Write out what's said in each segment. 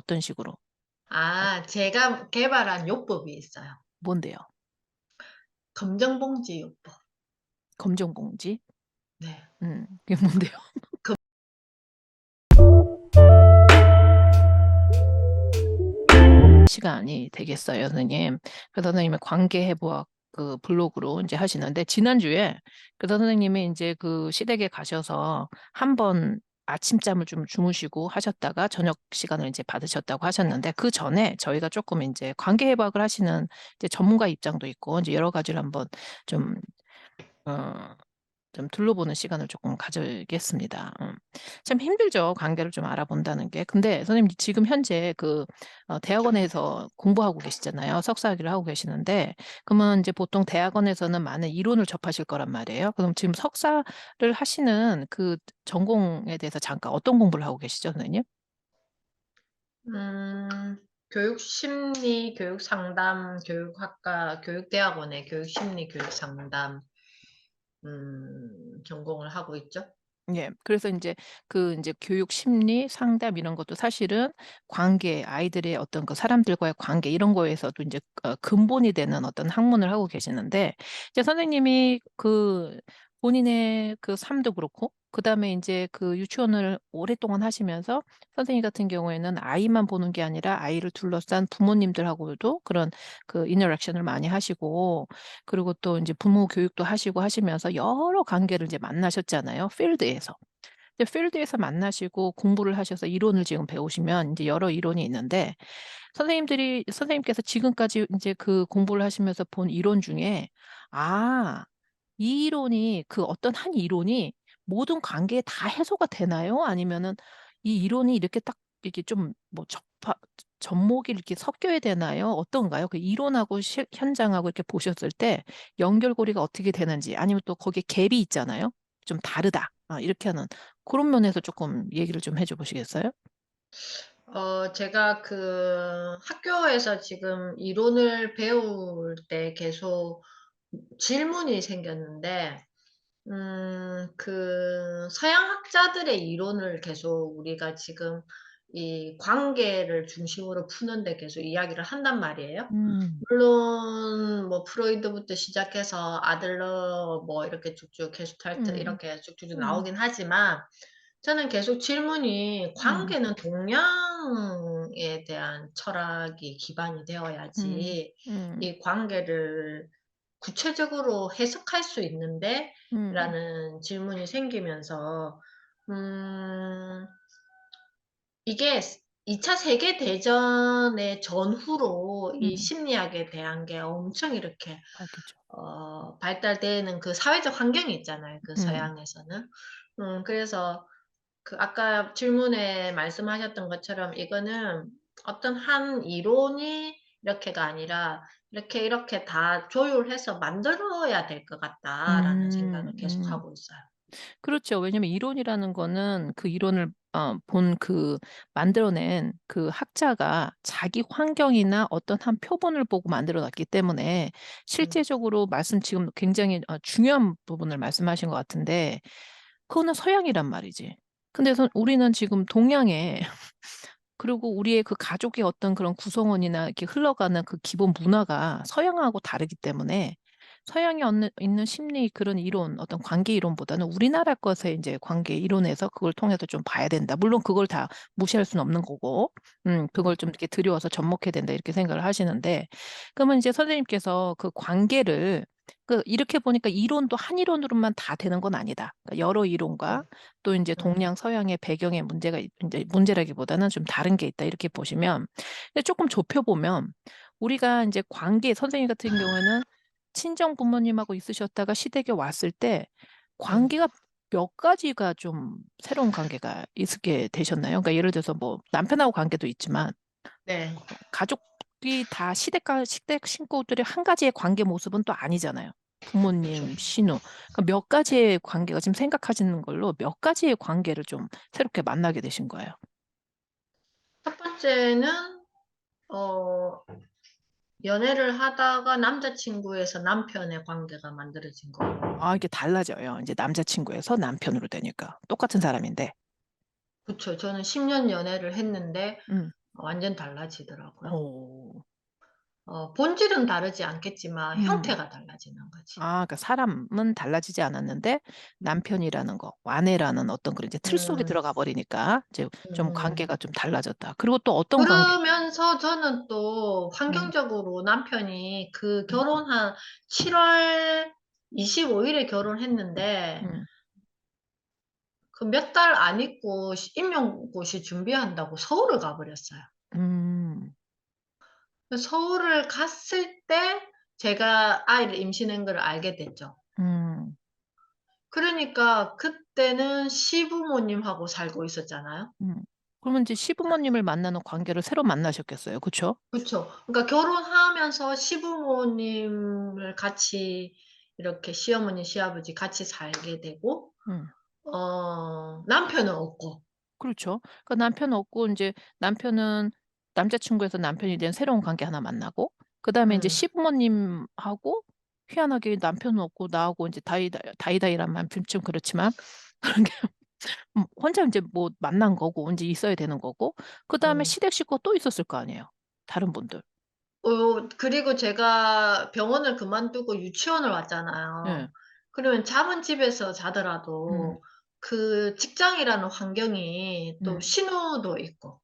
어떤 식으로? 제가 개발한 요법이 있어요. 뭔데요? 검정봉지 요법. 검정공지? 네. 그게 뭔데요? 그 시간이 되겠어요, 선생님. 그 선생님의 관계해부학 그 블로그로 이제 하시는데 지난주에 그 선생님이 인제 그 시댁에 가셔서 한 번 아침잠을 좀 주무시고 하셨다가 저녁 시간을 인제 받으셨다고 하셨는데 그전에 저희가 쪼끔 인제 관계해부학을 하시는 이제 전문가 입장도 있고 인제 여러 가지를 한번 좀 어 좀 둘러보는 시간을 쪼끔 가지겠습니다. 참 힘들죠, 관계를 좀 알아본다는 게. 근데 선생님 지금 현재 그 대학원에서 공부하고 계시잖아요. 석사학위를 하고 계시는데 그러면 인제 보통 대학원에서는 많은 이론을 접하실 거란 말이에요. 그럼 지금 석사를 하시는 그 전공에 대해서 잠깐 어떤 공부를 하고 계시죠, 선생님? 교육심리, 교육상담, 교육학과, 교육대학원의 교육심리, 교육상담 전공을 하고 있죠. 예. 그래서 인제 그 인제 교육 심리 상담 이런 것도 사실은 관계 아이들의 어떤 그 사람들과의 관계 이런 거에서도 인제 근본이 되는 어떤 학문을 하고 계시는데 이제 선생님이 그 본인의 그 삶도 그렇고 그다음에 인제 그 유치원을 오랫동안 하시면서 선생님 같은 경우에는 아이만 보는 게 아니라 아이를 둘러싼 부모님들하고도 그런 그 인터랙션을 많이 하시고 그리고 또 인제 부모 교육도 하시고 하시면서 여러 관계를 이제 만나셨잖아요, 필드에서. 이제 필드에서 만나시고 공부를 하셔서 이론을 지금 배우시면 인제 여러 이론이 있는데 선생님께서 지금까지 인제 그 공부를 하시면서 본 이론 중에 '아 이 이론이 그 어떤 한 이론이 모든 관계에 다 해소가 되나요? 아니면은 이 이론이 이렇게 딱 이렇게 좀 뭐 접하 접목이 이렇게 섞여야 되나요? 어떤가요? 그 이론하고 실 현장하고 이렇게 보셨을 때 연결고리가 어떻게 되는지 아니면 또 거기에 갭이 있잖아요. 좀 다르다. 이렇게 하는 고런 면에서 쪼끔 얘기를 좀 해줘 보시겠어요? 제가 그 학교에서 지금 이론을 배울 때 계속 질문이 생겼는데 그 서양 학자들의 이론을 계속 우리가 지금 이 관계를 중심으로 푸는 데 계속 이야기를 한단 말이에요. 음. 물론 뭐 프로이드부터 시작해서 아들러 뭐 이렇게 쭉쭉 게슈탈트 음. 이렇게 쭉쭉쭉 음. 나오긴 하지만 저는 계속 질문이 음. '관계는 동양에 대한 철학이 기반이 음. 되어야지 음. 이 관계를 구체적으로 해석할 수 음. 있는데?'라는 질문이 생기면서 음 이게 2차 세계 대전의 전후로 이 음. 심리학에 대한 게 엄청 이렇게 밝혔죠. 발달되는 그 사회적 환경이 있잖아요, 그 음. 서양에서는. 그래서 그 아까 질문에 말씀하셨던 것처럼 이거는 어떤 한 이론이 이렇게가 아니라 '이렇게, 이렇게 다 조율해서 만들어야 될 것 같다.'라는 음. 생각을 음. 계속하고 있어요. 그렇죠. 왜냐면 이론이라는 거는 그 이론을 본 그 만들어낸 그 학자가 자기 환경이나 어떤 한 표본을 보고 만들어 놨기 때문에 음. 실제적으로 말씀 지금 굉장히 중요한 부분을 말씀하신 것 같은데 그거는 서양이란 말이지. 근데 우리는 지금 동양에 그리고 우리의 그 가족의 어떤 그런 구성원이나 이렇게 흘러가는 그 기본 문화가 서양하고 다르기 때문에 서양에 얻는 있는 심리 그런 이론 어떤 관계 이론보다는 우리나라 것의 인제 관계 이론에서 그걸 통해서 좀 봐야 된다. 물론 그걸 다 무시할 수는 없는 거고 음. 그걸 좀 이렇게 들여와서 접목해야 된다 이렇게 생각을 하시는데 그러면 이제 선생님께서 그 관계를 그 이렇게 보니까 이론도 한 이론으로만 다 되는 건 아니다. 그러니까 여러 이론과 음. 또 인제 음. 동양 서양의 배경에 문제가 인제 문제라기보다는 좀 다른 게 있다 이렇게 보시면 근데 쪼끔 좁혀 보면 우리가 인제 관계 선생님 같은 경우에는 친정 부모님하고 있으셨다가 시댁에 왔을 때 음. 관계가 몇 가지가 좀 새로운 관계가 있게 되셨나요? 그러니까 예를 들어서 뭐 남편하고 관계도 있지만 네. 가족이 다 시댁 식구들이 한 가지의 관계 모습은 또 아니잖아요. 그쵸. 부모님, 신우. 그 몇 가지의 관계가 지금 생각하시는 걸로 몇 가지의 관계를 좀 새롭게 만나게 되신 거예요? 첫 번째는 어 연애를 하다가 남자친구에서 남편의 관계가 만들어진 거고. 이게 달라져요. 인제 남자친구에서 남편으로 되니까. 똑같은 사람인데. 그쵸. 저는 10년 연애를 했는데 음. 완전 달라지더라고요. 어. 본질은 다르지 않겠지만 음. 형태가 달라지는 거지. 아 그러니까 사람은 달라지지 않았는데 남편이라는 거, 아내라는 어떤 그런 이제 틀 속에 음. 들어가 버리니까 이제 좀 음음. 관계가 좀 달라졌다. 그리고 또 어떤 관계 그러면서 저는 또 음. 환경적으로 남편이 그 음. 결혼한 7월 25 일에 결혼했는데 음. 그 몇 달 안 있고 임용고시 준비한다고 서울을 가 버렸어요. 음. 그 서울을 갔을 때 제가 아이를 임신한 걸 알게 됐죠. 음. 그러니까 그때는 시부모님하고 살고 있었잖아요. 음. 그러면 이제 시부모님을 만나는 관계를 새로 만나셨겠어요. 그쵸? 그쵸. 그러니까 결혼하면서 시부모님을 같이 이렇게 시어머니, 시아버지 같이 살게 되고 음. 남편은 없고. 그렇죠. 그러니까 남편 없고 인제 남편은 남자친구에서 남편이 된 새로운 관계 하나 만나고 그다음에 인제 음. 시부모님하고 희한하게 남편은 없고 나하고 인제 다이다이란 말 좀 그렇지만 그런 게 혼자 인제 뭐 만난 거고 인제 있어야 되는 거고 그다음에 음. 시댁 식구가 또 있었을 거 아니에요, 다른 분들. 그리고 제가 병원을 그만두고 유치원을 예. 왔잖아요. 그러면 잠은 집에서 음. 자더라도 그 직장이라는 환경이 또 음. 신호도 있고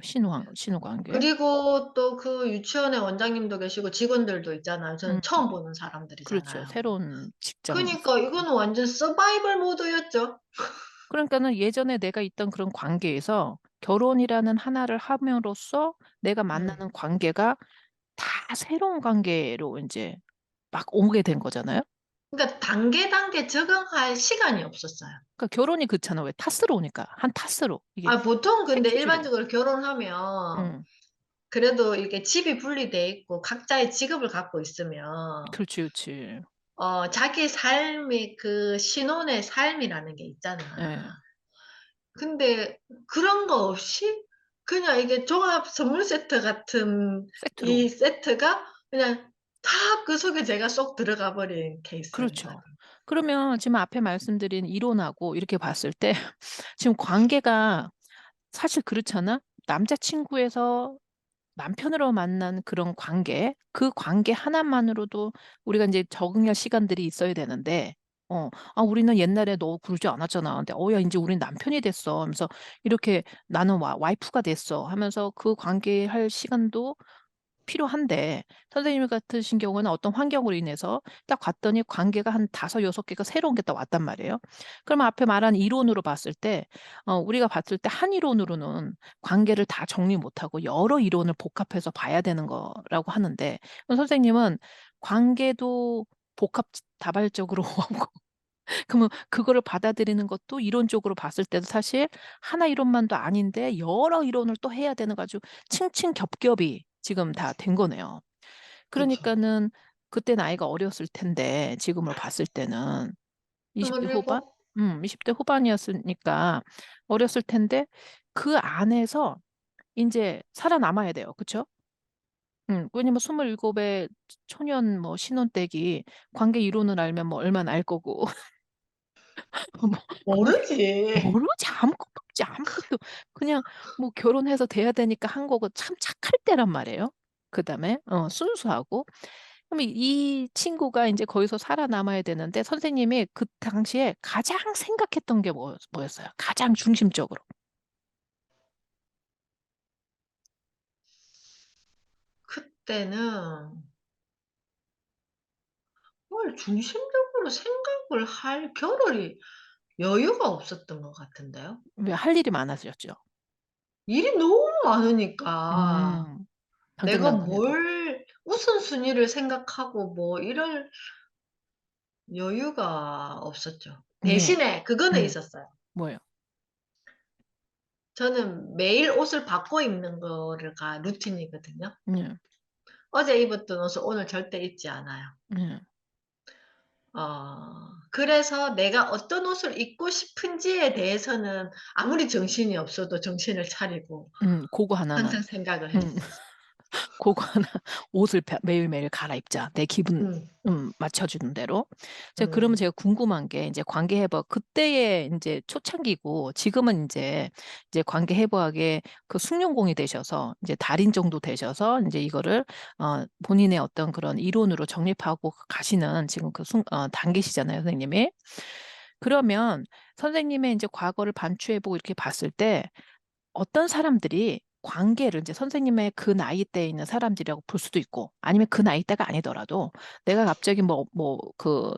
신호 관계. 그리고 또 그 유치원의 원장님도 계시고 직원들도 있잖아요. 저는 음. 처음 보는 그렇죠. 사람들이잖아요. 새로운 직장 그니까 이거는 완전 서바이벌 모드였죠. 그러니까는 예전에 내가 있던 그런 관계에서 결혼이라는 하나를 함으로써 내가 음. 만나는 관계가 다 새로운 관계로 인제 막 오게 된 거잖아요. 그러니까 단계 적응할 시간이 없었어요. 그러니까 결혼이 그렇잖아. 왜 타스로 오니까. 한 타스로 이게 보통 근데 패키지로. 일반적으로 결혼하면 음. 그래도 이게 집이 분리돼 있고 각자의 직업을 갖고 있으면 그렇지, 그렇지. 자기 삶이 그 신혼의 삶이라는 게 있잖아. 예. 근데 그런 거 없이 그냥 이게 종합 선물 세트 같은 세트로. 이 세트가 그냥 다 그 속에 제가 쏙 들어가 버린 케이스인 거죠. 그렇죠. 그러면 지금 앞에 말씀드린 이론하고 이렇게 봤을 때 지금 관계가 사실 그렇잖아. 남자 친구에서 남편으로 만난 그런 관계, 그 관계 하나만으로도 우리가 인제 적응할 시간들이 있어야 되는데 "아 우리는 옛날에 너 그러지 않았잖아." 근데 "야 인제 우린 남편이 됐어." 하면서 이렇게 "나는 와이프가 됐어." 하면서 그 관계할 시간도 필요한데 선생님 같으신 경우는 어떤 환경으로 인해서 딱 봤더니 관계가 한 5-6 개가 새로운 게 딱 왔단 말이에요. 그러면 앞에 말한 이론으로 봤을 때 우리가 봤을 때 한 이론으로는 관계를 다 정리 못하고 여러 이론을 복합해서 봐야 되는 거라고 하는데 그럼 선생님은 관계도 복합 다발적으로 하고 그러면 그거를 받아들이는 것도 이론적으로 봤을 때도 사실 하나 이론만도 아닌데 여러 이론을 또 해야 되는 거 아주 층층 겹겹이 지금 다 된 거네요. 그쵸. 그러니까는 그때 나이가 어렸을 텐데 지금으로 봤을 때는 20대 후반? 27? 20대 후반이었으니까 어렸을 텐데 그 안에서 인제 살아남아야 돼요. 그쵸? 왜냐면 27에 초년 뭐 신혼댁이 관계 이론을 알면 뭐 얼마나 알 거고 뭐 모르지. 모르지. 아무것도 없지. 아무것도 그냥 뭐 결혼해서 돼야 되니까 한 거고 참 착할 때란 말이에요. 그다음에 순수하고. 그럼 이 친구가 인제 거기서 살아남아야 되는데 선생님이 그 당시에 가장 생각했던 게 뭐였어요? 가장 중심적으로. 그때는 뭘 중심적으로 생각을 할 겨를이 여유가 없었던 것 같은데요. 왜 할 일이 많아졌죠. 일이 너무 많으니까 음. 내가 당장당장 해야 되고. 뭘 우선순위를 생각하고 뭐 이럴 여유가 없었죠. 네. 대신에 그거는 음. 있었어요. 뭐예요? 저는 매일 옷을 바꿔 입는 거가 루틴이거든요. 네. 어제 입었던 옷을 오늘 절대 입지 않아요. 네. 그래서 내가 어떤 옷을 입고 싶은지에 대해서는 아무리 정신이 없어도 정신을 차리고 고거 하나는. 항상 생각을 음. 했었어요. 고거 하나 옷을 매일매일 갈아입자. 내 기분 음. 맞춰주는 대로. 그러면 음. 제가 궁금한 게 이제 관계 회복 그때의 이제 초창기고 지금은 이제 관계 회복에 그 숙련공이 되셔서 이제 달인 정도 되셔서 이제 이거를 본인의 어떤 그런 이론으로 정립하고 가시는 지금 단계시잖아요, 선생님이. 그러면 선생님의 이제 과거를 반추해보고 이렇게 봤을 때 어떤 사람들이 관계를 이제 선생님의 그 나이대에 있는 사람들이라고 볼 수도 있고 아니면 그 나이대가 아니더라도 내가 갑자기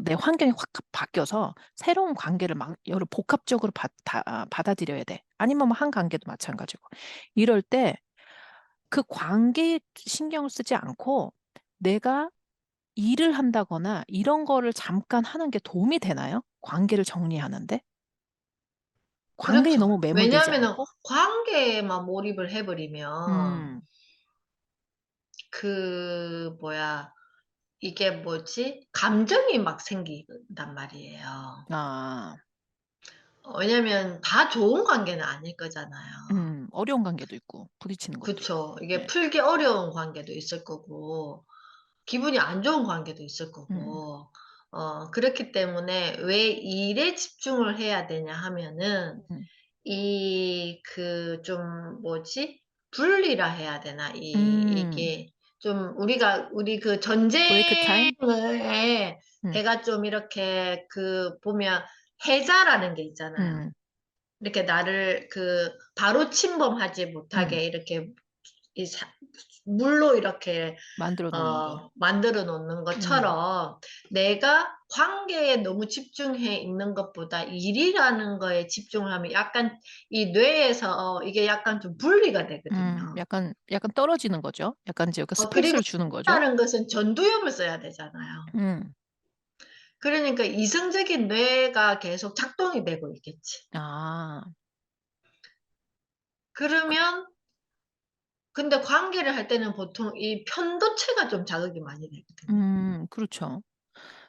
내 환경이 확 바뀌어서 새로운 관계를 막 여러 복합적으로 받아들여야 돼. 아니면 뭐 한 관계도 마찬가지고. 이럴 때 그 관계에 신경을 쓰지 않고 내가 일을 한다거나 이런 거를 잠깐 하는 게 도움이 되나요? 관계를 정리하는데? 관계에 그렇죠. 너무 매몰되지 왜냐하면은 않고? 관계에만 몰입을 해 버리면 음, 그 뭐야 이게 뭐지? 감정이 막 생긴단 말이에요. 아. 왜냐면 다 좋은 관계는 아닐 거잖아요. 어려운 관계도 있고 부딪히는 것도 있고. 그쵸. 이게 네. 풀기 어려운 관계도 있을 거고 기분이 안 좋은 관계도 있을 음. 거고 그렇기 때문에 왜 일에 집중을 해야 되냐 하면은 음. 좀 뭐지? 분리라 해야 되나? 음. 이게 좀 우리 그 브레이크 타임? 전쟁에 음. 내가 좀 이렇게 보면 해자라는 게 있잖아요. 음. 이렇게 나를 바로 침범하지 음. 못하게 이렇게 이 사 물로 이렇게 만들어 놓는 거. 만들어 놓는 음. 것처럼 내가 관계에 너무 집중해 있는 것보다 일이라는 거에 집중을 하면 약간 이 뇌에서 이게 약간 좀 분리가 되거든요. 약간 떨어지는 거죠. 약간 이제 그리고 스페이스를 주는 거죠. 다른 것은 전두엽을 써야 되잖아요. 음. 그러니까 이성적인 뇌가 계속 작동이 되고 있겠지. 아. 그러면 근데 관계를 할 때는 보통 이 편도체가 좀 자극이 많이 되거든요. 그렇죠.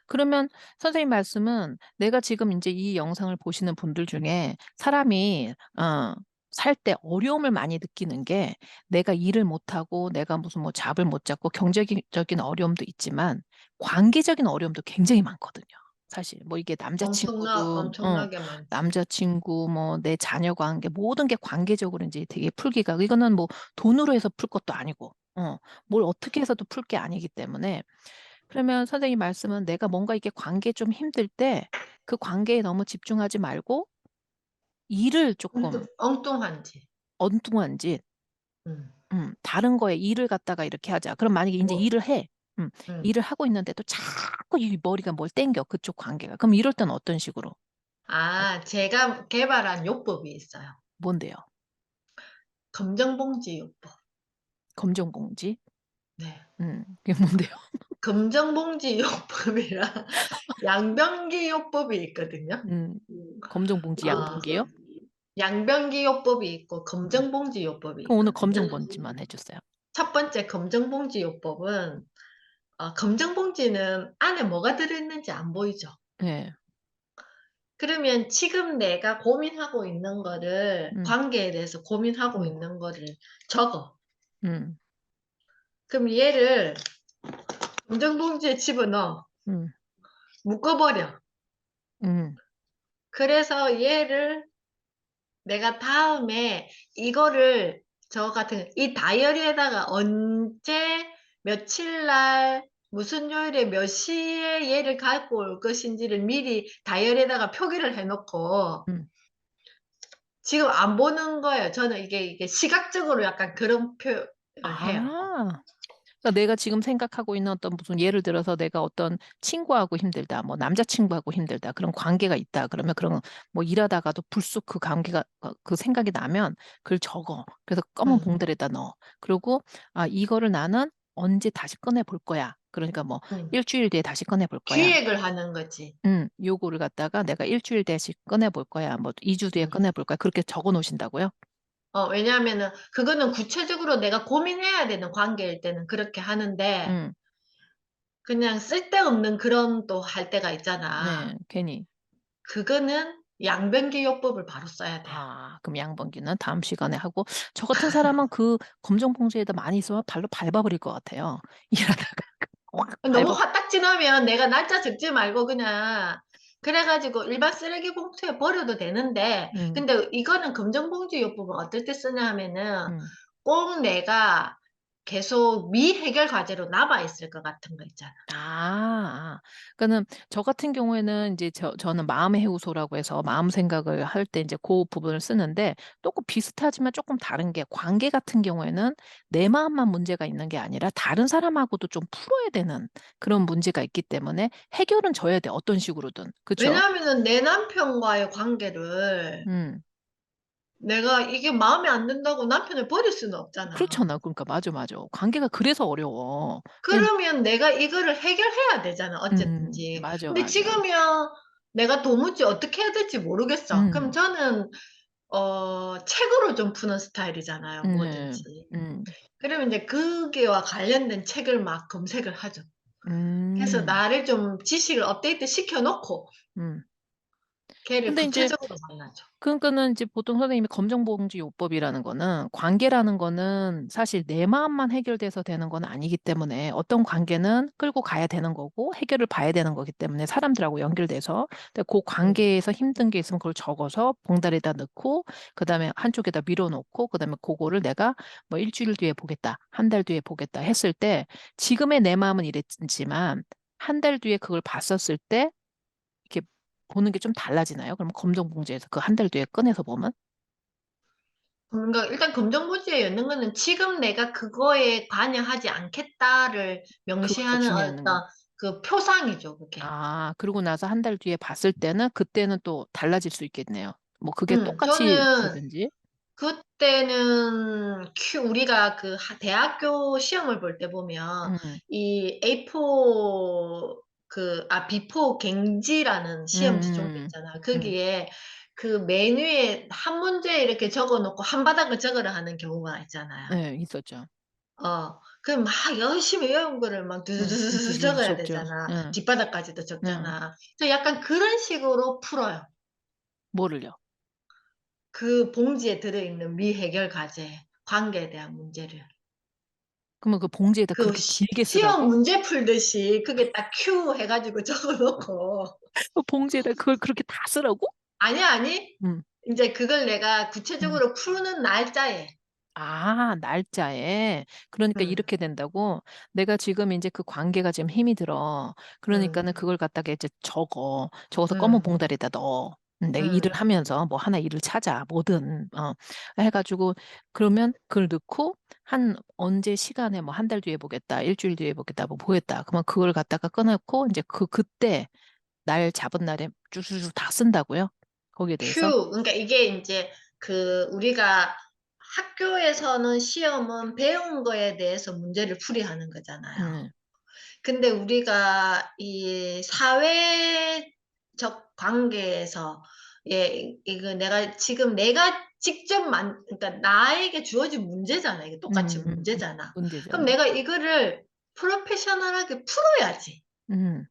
그러면 선생님 말씀은 내가 지금 인제 이 영상을 보시는 분들 중에 사람이 살 때 어려움을 많이 느끼는 게 내가 일을 못 하고 내가 무슨 뭐 잡을 못 잡고 경제적인 어려움도 있지만 관계적인 어려움도 굉장히 많거든요. 사실 뭐 이게 남자친구도 엄청나게 많지. 남자친구 뭐 내 자녀 관계 모든 게 관계적으로 인제 되게 풀기가 이거는 뭐 돈으로 해서 풀 것도 아니고 뭘 어떻게 해서도 풀 게 아니기 때문에 그러면 선생님 말씀은 내가 뭔가 이게 관계에 좀 힘들 때 그 관계에 너무 집중하지 말고 일을 쪼끔 엉뚱한 짓. 엉뚱한 짓 음. 다른 거에 일을 갖다가 이렇게 하자. 그럼 만약에 인제 뭐 일을 해. 음 음. 일을 하고 있는데도 자꾸 이 머리가 뭘 땡겨, 그쪽 관계가. 그럼 이럴 때는 어떤 식으로? 제가 개발한 요법이 있어요. 뭔데요? 검정봉지 요법. 검정공지? 네. 그게 뭔데요? 검정봉지 요법이랑 양변기 요법이 있거든요. 음 검정봉지, 어 양봉지요? 양변기 요법이 있고 음. 검정봉지 요법이 그럼 오늘 있거든요. 검정봉지만 해 주세요. 첫 번째 검정봉지 요법은 검정봉지는 안에 뭐가 들어 있는지 안 보이죠. 예. 그러면 지금 내가 고민하고 있는 거를 음. 관계에 대해서 고민하고 음. 있는 거를 적어. 음. 그럼 얘를 검정봉지에 집어넣어. 음. 묶어 버려. 음. 그래서 얘를 내가 다음에 이거를 저 같은 이 다이어리에다가 언제 며칠 날 무슨 요일에 몇 시에 얘를 갖고 올 것인지를 미리 다이어리에다가 표기를 해 놓고 음. 지금 안 보는 거예요. 저는 이게 시각적으로 약간 그런 표현을 해요. 아. 그러니까 내가 지금 생각하고 있는 어떤 무슨 예를 들어서 내가 어떤 친구하고 힘들다, 뭐 남자친구하고 힘들다, 그런 관계가 있다. 그러면 그런 뭐 일하다가도 불쑥 그 관계가 그 생각이 나면 그걸 적어. 그래서 검은 음. 봉다리에다 넣어. 그리고 '아 이거를 나는 언제 다시 꺼내 볼 거야.' 그러니까 뭐 음. '일 주일 뒤에 다시 꺼내 볼 거야.' 기획을 하는 거지. 요거를 갖다가 '내가 일 주일 뒤에 꺼내 볼 거야.' 뭐 '2 주 뒤에 음. 꺼내 볼 거야.' 그렇게 적어 놓으신다고요? 왜냐하면은 그거는 구체적으로 내가 고민해야 되는 관계일 때는 그렇게 하는데 음. 그냥 쓸데없는 그런 또 할 때가 있잖아. 네. 괜히. 그거는 양변기 요법을 바로 써야 돼요. 아 그럼 양번기는 다음 시간에 하고 저 같은 사람은 그 검정 봉지에다 많이 있으면 발로 밟아 버릴 것 같아요. 일하다가 확 너무 밟아 화딱지나면 내가 날짜 적지 말고 그냥 그래 가지고 일반 쓰레기 봉투에 버려도 되는데, 음 근데 이거는 금전봉지 요법은 어떨 때 쓰냐 하면은 음. 꼭 내가 계속 미해결 과제로 남아 있을 것 같은 거 있잖아. 아. 그러니까는 저 같은 경우에는 인제 저는 마음의 해우소라고 해서 마음 생각을 할 때 인제 고 부분을 쓰는데 또그 비슷하지만 쪼끔 다른 게 관계 같은 경우에는 내 마음만 문제가 있는 게 아니라 다른 사람하고도 좀 풀어야 되는 그런 문제가 있기 때문에 해결은 져야 돼 어떤 식으로든. 그쵸? 왜냐하면은 내 남편과의 관계를 음. 내가 이게 마음에 안 든다고 남편을 버릴 수는 없잖아. 그렇잖아. 그러니까 맞아, 맞아. 관계가 그래서 어려워. 그냥 그러면 내가 이거를 해결해야 되잖아, 어쨌든지. 맞아, 근데 맞아. 지금이야 내가 도무지 어떻게 해야 될지 모르겠어. 그럼 음. 저는 책으로 좀 푸는 스타일이잖아요, 네. 뭐든지. 음. 그러면 인제 거기와 관련된 책을 막 검색을 하죠. 그래서 음. 나를 좀 지식을 업데이트 시켜 놓고 음. 걔를 근데 인제 구체적으로 만나죠. 그러니까는 이제 보통 선생님이 검정봉지 요법이라는 거는 관계라는 거는 사실 내 마음만 해결돼서 되는 건 아니기 때문에 어떤 관계는 끌고 가야 되는 거고 해결을 봐야 되는 거기 때문에 사람들하고 연결돼서 근데 고 음. 관계에서 힘든 게 있으면 그걸 적어서 봉다리에다 넣고 그다음에 한쪽에다 밀어 놓고 그다음에 고거를 내가 뭐 일 주일 뒤에 보겠다. 한 달 뒤에 보겠다 했을 때 지금의 내 마음은 이랬지만 한 달 뒤에 그걸 봤었을 때 이렇게 보는 게 좀 달라지나요? 그럼 검정 봉지에서 그 한 달 뒤에 꺼내서 보면? 그러니까 일단 검정고지에 넣는 거는 지금 내가 그거에 관여하지 않겠다를 그것도 명시하는 중요한 거. 어떤 그 표상이죠, 그게. 아 그러고 나서 한 달 뒤에 봤을 때는 그때는 또 달라질 수 있겠네요. 뭐 그게 똑같이 저는 되든지. 그때는 우리가 그 대학교 시험을 볼 때 보면 음. 이 A4 B4 갱지라는 시험지 종류 음음음. 있잖아요. 음. 거기에 그 메뉴에 한 문제 이렇게 적어 놓고 한 바닥을 적으라 하는 경우가 있잖아요. 네 있었죠. 그럼 막 열심히 외운 거를 막 두두두두두 두두두두 적어야 적죠. 되잖아. 예. 뒷바닥까지도 예. 적잖아. 그래서 약간 그런 식으로 풀어요. 뭐를요? 그 봉지에 들어있는 미해결 과제, 관계에 대한 문제를. 그러면 그 봉지에다 그 그렇게 길게 시험 쓰라고? 문제 풀듯이 그게 딱 큐 해 가지고 적어 놓고 그 봉지에다 그걸 그렇게 다 쓰라고? 아니, 아니. 음. 인제 그걸 내가 음. 구체적으로 푸는 날짜에. 아 날짜에. 그러니까 음. 이렇게 된다고? 내가 지금 인제 그 관계가 지금 힘이 들어. 음. 그러니까는 그걸 갖다가 이제 적어. 적어서 검은 음. 봉다리에다 넣어. 내가 일을 음. 하면서 뭐 하나 일을 찾아 뭐든 해 가지고 그러면 그걸 넣고 한 언제 시간에 뭐 한 달 뒤에 보겠다, 일 주일 뒤에 보겠다, 뭐 보겠다. 그러면 그걸 갖다가 꺼 놓고 인제 그때 날 잡은 날에 쭉쭉쭉 다 쓴다고요? 거기에 대해서? 그러니까 이게 인제 우리가 학교에서는 시험은 배운 거에 대해서 문제를 풀이하는 거잖아요. 네. 근데 우리가 이 사회적 관계에서 이거 내가 직접 그러니까 나에게 주어진 문제잖아. 이게 똑같이 문제잖아. 문제죠. 그럼 내가 이거를 프로페셔널하게 풀어야지. 음.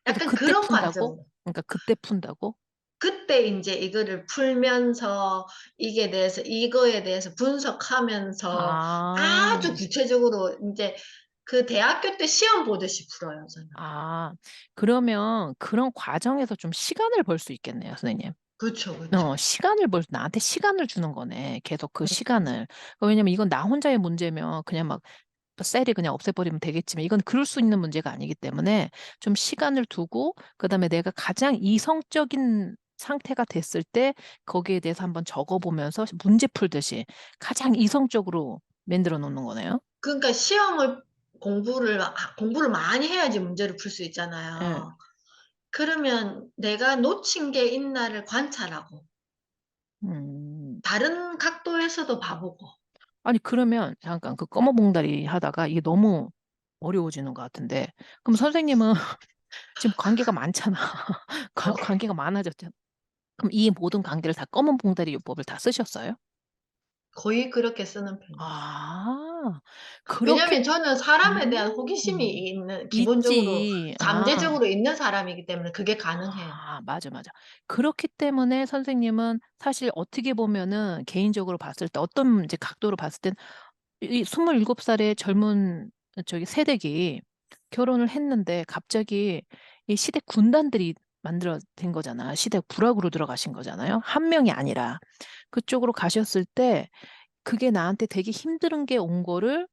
그래서 약간 그때 그런 푼다고? 관점으로. 그러니까 그때 푼다고? 그때 인제 이거를 풀면서 이거에 대해서 분석하면서 아주 아. 구체적으로 인제 그 대학교 때 시험 보듯이 풀어요, 저는. 아. 그러면 그런 과정에서 좀 시간을 벌 수 있겠네요, 선생님. 그쵸, 그쵸. 시간을 벌 나한테 시간을 주는 거네, 계속 그 음. 시간을. 왜냐면 이건 나 혼자의 문제면 그냥 막 셀이 그냥 없애버리면 되겠지만 이건 그럴 수 있는 문제가 아니기 때문에 좀 시간을 두고 그다음에 내가 가장 이성적인 상태가 됐을 때 거기에 대해서 한번 적어 보면서 문제 풀듯이 가장 이성적으로 만들어 놓는 거네요. 그러니까 시험을 공부를 많이 해야지 문제를 풀 수 예. 있잖아요. 그러면 내가 놓친 게 있나를 관찰하고 음. 다른 각도에서도 봐 보고. 아니 그러면 잠깐 그 검은 봉다리 하다가 이게 너무 어려워지는 것 같은데 그럼 선생님은 지금 관계가 많잖아. 관계가 많아졌잖아. 그럼 이 모든 관계를 다 검은 봉다리 요법을 다 쓰셨어요? 거의 그렇게 쓰는 편이에요. 아. 그렇게 왜냐면 저는 사람에 대한 호기심이 음. 있는 기본적으로 있지. 아. 잠재적으로 있는 사람이기 때문에 그게 가능해요. 아 맞아, 맞아. 그렇기 때문에 선생님은 사실 어떻게 보면은 개인적으로 봤을 때 어떤 이제 각도로 봤을 땐 이 27 살의 젊은 저기 세댁이 결혼을 했는데 갑자기 이 시댁 군단들이 만들어진 거잖아. 시댁 부락으로 들어가신 거잖아요. 한 명이 아니라. 그쪽으로 가셨을 때 그게 나한테 되게 힘든 게 온 거를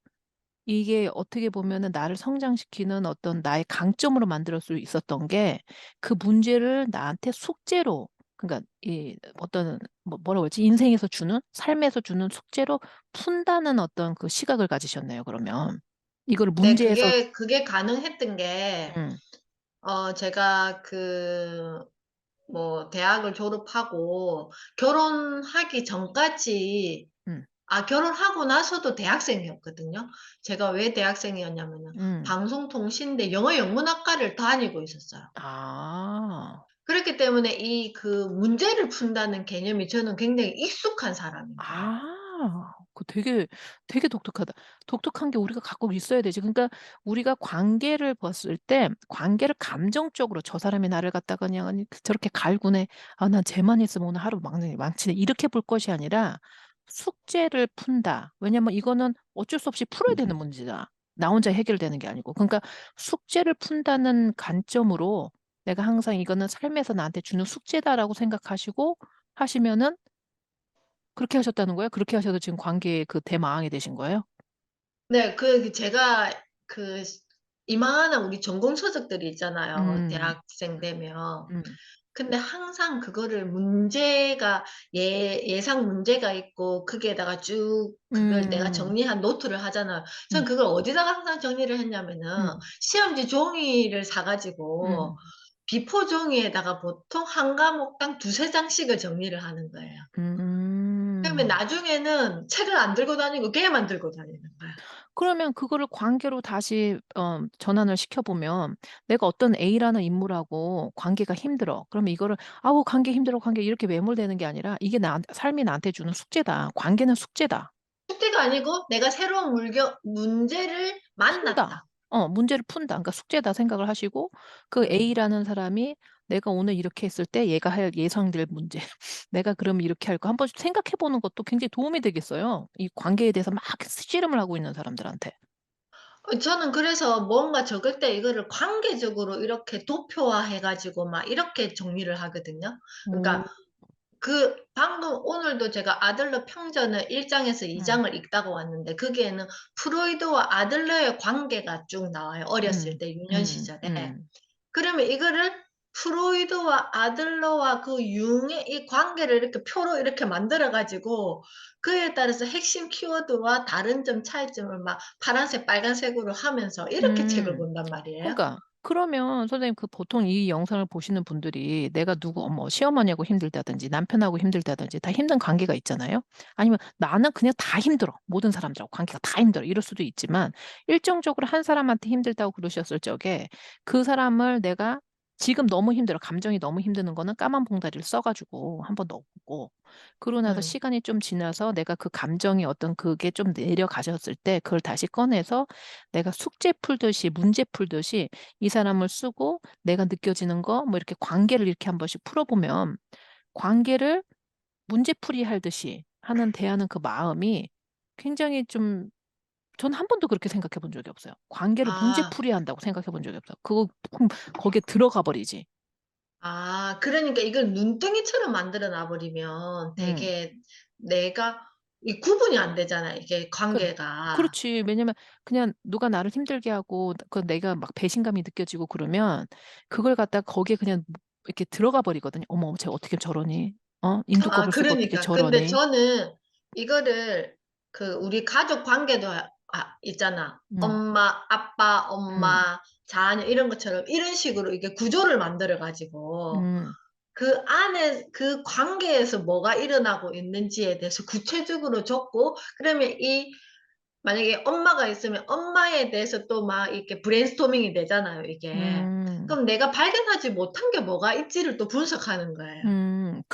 이게 어떻게 보면은 나를 성장시키는 어떤 나의 강점으로 만들 수 있었던 게 그 문제를 나한테 숙제로 그러니까 이 어떤 뭐라고 그러지? 인생에서 주는 삶에서 주는 숙제로 푼다는 어떤 그 시각을 가지셨네요 그러면. 이거를 네, 문제에서 그게 가능했던 게 음. 제가 뭐 대학을 졸업하고 결혼하기 전까지 음. 결혼하고 나서도 대학생이었거든요. 제가 왜 대학생이었냐면은 음. 방송통신대 영어영문학과를 다니고 있었어요. 아. 그렇기 때문에 문제를 푼다는 개념이 저는 굉장히 익숙한 사람인 거예요. 아. 그 되게 독특하다. 독특한 게 우리가 갖고 있어야 되지. 그러니까 우리가 관계를 봤을 때 관계를 감정적으로 '저 사람이 나를 갖다가 그냥 아니 저렇게 갈구네. 아 난 쟤만 있으면 오늘 하루 망치네.' 이렇게 볼 것이 아니라 숙제를 푼다. 왜냐면 이거는 어쩔 수 없이 풀어야 되는 문제다. 나 혼자 해결되는 게 아니고. 그러니까 숙제를 푼다는 관점으로 내가 항상 '이거는 삶에서 나한테 주는 숙제다.'라고 생각하시고 하시면은 그렇게 하셨다는 거예요? 그렇게 하셔서 지금 관계에 그 대마왕이 되신 거예요? 네. 제가 그 이만한 우리 전공 서적들이 있잖아요, 음. 대학생 되면. 음. 근데 항상 그거를 문제가 예상 문제가 있고 거기에다가 쭉 그걸 내가 음. 정리한 노트를 하잖아요. 전 음. 그걸 어디다가 항상 정리를 했냐면은 음. 시험지 종이를 사 가지고 음. B4 종이에다가 보통 한 과목당 두세 장씩을 정리를 하는 거예요. 그러면 음. 나중에는 책을 안 들고 다니고 걔만 들고 다니는 거야. 그러면 그거를 관계로 다시 전환을 시켜 보면 내가 어떤 A라는 인물하고 관계가 힘들어. 그러면 이거를 '아우 관계 힘들어, 관계.' 이렇게 매몰되는 게 아니라 '이게 삶이 나한테 주는 숙제다. 관계는 숙제다.' 숙제가 아니고 내가 새로운 문제를 푼다. 만났다. 문제를 푼다. 그러니까 숙제다 생각을 하시고 그 음. A라는 사람이 내가 오늘 이렇게 했을 때 얘가 할 예상될 문제 내가 그러면 이렇게 할 거 한 번씩 생각해 보는 것도 굉장히 도움이 되겠어요. 이 관계에 대해서 막 씨름을 하고 있는 사람들한테. 저는 그래서 뭔가 적을 때 이거를 관계적으로 이렇게 도표화해 가지고 막 이렇게 정리를 하거든요. 오. 그러니까 방금 오늘도 제가 아들러 평전을 1 장에서 2 음. 장을 읽다가 왔는데 거기에는 프로이드와 아들러의 관계가 쭉 나와요, 어렸을 음. 때 유년 음. 시절에. 음. 그러면 이거를 프로이드와 아들러와 그 융의 이 관계를 이렇게 표로 이렇게 만들어 가지고 그에 따라서 핵심 키워드와 다른 점 차이점을 막 파란색, 빨간색으로 하면서 이렇게 책을 음. 본단 말이에요. 그러니까 그러면 선생님 그 보통 이 영상을 보시는 분들이 내가 누구 뭐 시어머니하고 힘들다든지 남편하고 힘들다든지 다 힘든 관계가 있잖아요. 아니면 나는 그냥 다 힘들어. 모든 사람들하고 관계가 다 힘들어. 이럴 수도 있지만 일정적으로 한 사람한테 힘들다고 그러셨을 적에 그 사람을 내가 지금 너무 힘들어. 감정이 너무 힘드는 거는 까만 봉다리를 써 가지고 한번 넣어 보고 그러고 나서 음. 시간이 좀 지나서 내가 그 감정이 어떤 그게 좀 내려가셨을 때 그걸 다시 꺼내서 내가 숙제 풀듯이 문제 풀듯이 이 사람을 쓰고 내가 느껴지는 거 뭐 이렇게 관계를 이렇게 한 번씩 풀어 보면 관계를 문제풀이 하듯이 대하는 그 마음이 굉장히 좀 전 한 번도 그렇게 생각해 본 적이 없어요. 관계를 아. 문제풀이 한다고 생각해 본 적이 없어요. 그거 거기에 들어가 버리지. 그러니까 이걸 눈덩이처럼 만들어 놔 버리면 음. 되게 내가 이 구분이 안 되잖아요, 이게 그 관계가. 그렇지. 왜냐면 그냥 누가 나를 힘들게 하고 내가 막 배신감이 느껴지고 그러면 그걸 갖다가 거기에 그냥 이렇게 들어가 버리거든요. '어머 쟤 어떻게 저러니? 인두껍을 쓰고 어떻게 그러니까. 근데 저러니?' 저는 이거를 우리 가족 관계도 있잖아. 음. 엄마, 아빠, 음. 엄마, 자녀 이런 것처럼 이런 식으로 이게 구조를 만들어 가지고 음. 그 안에 그 관계에서 뭐가 일어나고 있는지에 대해서 구체적으로 적고 그러면 만약에 엄마가 있으면 엄마에 대해서 또 막 이렇게 브레인스토밍이 되잖아요, 이게. 음. 그럼 내가 발견하지 못한 게 뭐가 있지를 또 분석하는 거예요.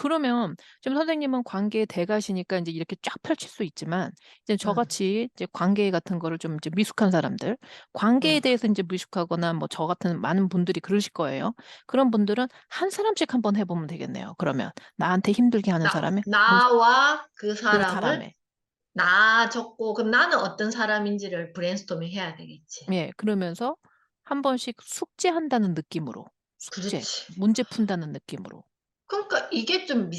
그러면 지금 선생님은 관계의 대가시니까 이제 이렇게 쫙 펼칠 수 있지만 이제 응, 저같이 이제 관계 같은 거를 좀 이제 미숙한 사람들, 관계에 응. 대해서 이제 미숙하거나 뭐 저 같은 많은 분들이 그러실 거예요. 그런 분들은 한 사람씩 한번 해보면 되겠네요. 그러면 나한테 힘들게 하는 사람이 나와 그 그 사람을 사람의 나 적고, 그럼 나는 어떤 사람인지를 브레인스토밍 해야 되겠지. 예, 그러면서 한 번씩 숙제한다는 느낌으로 숙제, 그렇지. 문제 푼다는 느낌으로. 그러니까 이게 좀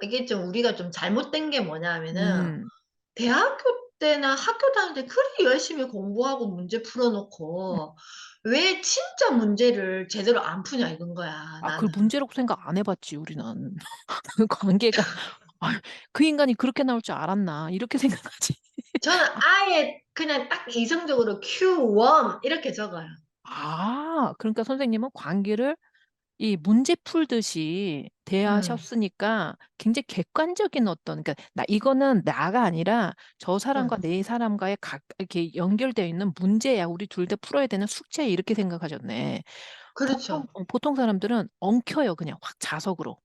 이게 좀 우리가 좀 잘못된 게 뭐냐 하면은, 음. 대학교 때나 학교 다닐 때 그리 열심히 공부하고 문제 풀어놓고, 왜 진짜 문제를 제대로 안 푸냐 이건 거야, 그걸 나는. 문제라고 생각 안 해봤지, 우리는. 그 관계가, 아, 그 인간이 그렇게 나올 줄 알았나, 이렇게 생각하지. 저는 아예 그냥 딱 이성적으로 Q1 이렇게 적어요. 그러니까 선생님은 관계를 이 문제 풀듯이 음, 대하셨으니까 굉장히 객관적인 그러니까 이거는 나가 아니라 저 음, 사람과 내 사람과의 이렇게 연결되어 있는 문제야. 우리 둘 다 풀어야 되는 숙제야. 이렇게 생각하셨네. 그렇죠. 보통 사람들은 엉켜요. 그냥 확 자석으로.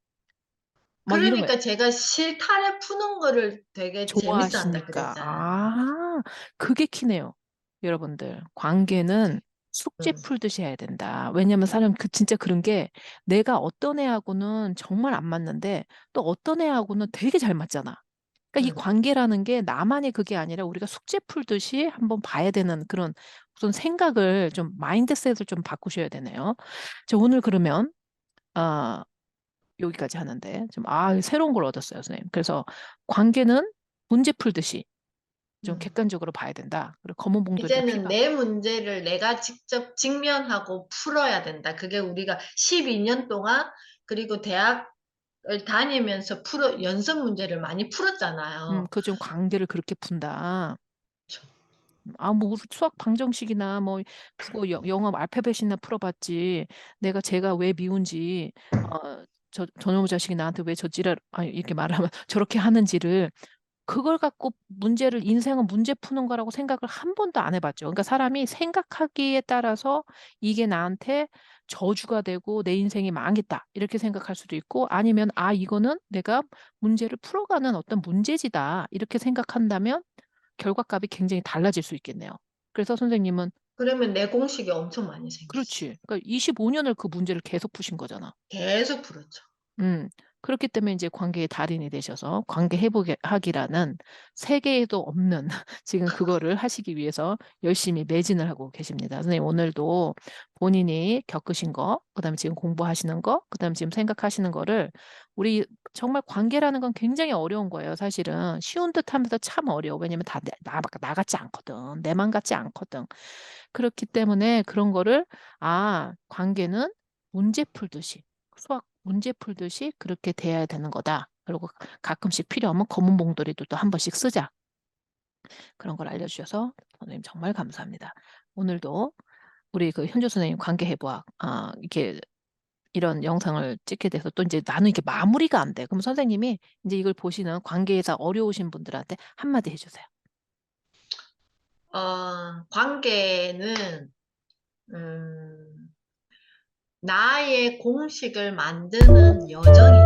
막 이러면 그러니까 제가 실타래 푸는 거를 되게 재밌어 한다 좋아하시니까. 그랬잖아. 그게 키네요. 여러분들. 관계는 숙제 음, 풀듯이 해야 된다. 왜냐면 사람 진짜 그런 게 내가 어떤 애하고는 정말 안 맞는데 또 어떤 애하고는 되게 잘 맞잖아. 그러니까 이 음. 관계라는 게 나만의 그게 아니라 우리가 숙제 풀듯이 한번 봐야 되는 그런 무슨 생각을 좀 마인드셋을 좀 바꾸셔야 되네요. 자, 오늘 그러면 아, 여기까지 하는데 좀 새로운 걸 얻었어요, 선생님. 그래서 관계는 문제 풀듯이 좀 음. 객관적으로 봐야 된다. 그리고 검은 봉돌이가 이제는 내 필요하다. 문제를 내가 직접 직면하고 풀어야 된다. 그게 우리가 12년 동안, 그리고 대학을 다니면서 연습 문제를 많이 풀었잖아요. 그 좀 관계를 그렇게 푼다. 뭐 우리 수학 방정식이나 뭐 국어 영어 알파벳이나 풀어봤지. 내가 쟤가 왜 미운지 저놈의 자식이 나한테 왜 저 지랄 이렇게 말하면 저렇게 하는지를 그걸 갖고 인생은 문제 푸는 거라고 생각을 한 번도 안 해봤죠. 그러니까 사람이 생각하기에 따라서 이게 나한테 저주가 되고 내 인생이 망했다. 이렇게 생각할 수도 있고 아니면 이거는 내가 문제를 풀어가는 어떤 문제지다. 이렇게 생각한다면 결과값이 굉장히 달라질 수 있겠네요. 그래서 선생님은 그러면 내 공식이 엄청 많이 생기지. 그렇지. 그러니까 25년을 그 문제를 계속 푸신 거잖아. 계속 풀었죠. 음, 그렇기 때문에 이제 관계의 달인이 되셔서 관계 회복하기라는 세계에도 없는 지금 그거를 하시기 위해서 열심히 매진을 하고 계십니다. 선생님, 오늘도 본인이 겪으신 거, 그다음에 지금 공부하시는 거, 그다음에 지금 생각하시는 거를 우리 정말 관계라는 건 굉장히 어려운 거예요. 사실은 쉬운 듯 하면서 참 어려워. 왜냐면 다 나 같지 않거든. 내만 같지 않거든. 그렇기 때문에 그런 거를 관계는 문제 풀듯이 수학 문제 풀듯이 그렇게 돼야 되는 거다. 그리고 가끔씩 필요하면 검은 봉돌이도 또 한 번씩 쓰자. 그런 걸 알려주셔서 선생님 정말 감사합니다. 오늘도 우리 그 현주 선생님 관계해부학 이렇게 이런 영상을 찍게 돼서 또 이제 나는 이게 마무리가 안 돼. 그럼 선생님이 이제 이걸 보시는 관계에서 어려우신 분들한테 한마디 해주세요. 관계는, 나의 공식을 만드는 여정이다.